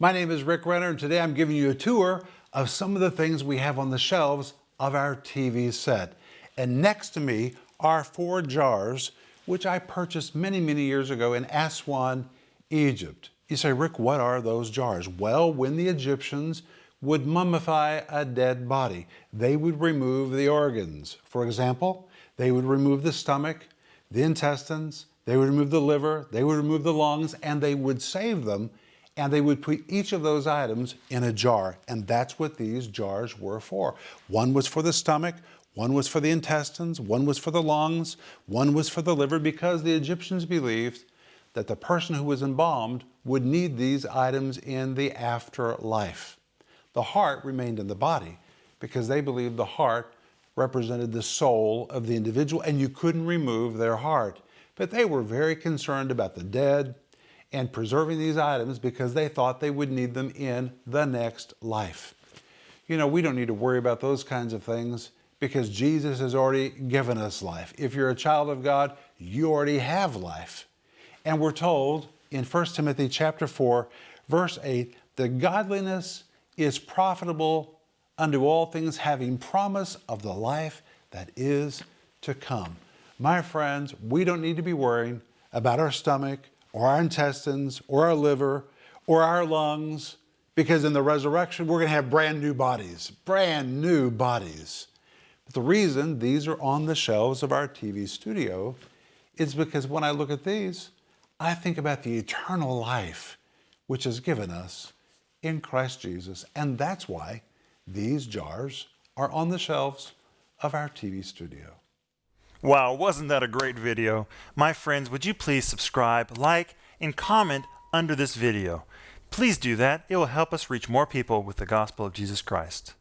My name is Rick Renner, and today I'm giving you a tour of some of the things we have on the shelves of our TV set. And next to me are 4 jars, which I purchased many years ago in Aswan, Egypt. You say, Rick, what are those jars? Well, when the Egyptians would mummify a dead body, they would remove the organs. For example, they would remove the stomach, the intestines, they would remove the liver, they would remove the lungs, and they would save them, and they would put each of those items in a jar. And that's what these jars were for. One was for the stomach, one was for the intestines, one was for the lungs, one was for the liver, because the Egyptians believed that the person who was embalmed would need these items in the afterlife. The heart remained in the body because they believed the heart represented the soul of the individual, and you couldn't remove their heart. But they were very concerned about the dead and preserving these items because they thought they would need them in the next life. You know, we don't need to worry about those kinds of things because Jesus has already given us life. If you're a child of God, you already have life. And we're told in 1 Timothy chapter 4, verse 8, that godliness is profitable unto all things, having promise of the life that is to come. My friends, we don't need to be worrying about our stomach or our intestines or our liver or our lungs, because in the resurrection, we're going to have brand new bodies. Brand new bodies. But the reason these are on the shelves of our TV studio is because when I look at these, I think about the eternal life which is given us in Christ Jesus. And that's why these jars are on the shelves of our TV studio. Wow, wasn't that a great video? My friends, would you please subscribe, like, and comment under this video? Please do that. It will help us reach more people with the gospel of Jesus Christ.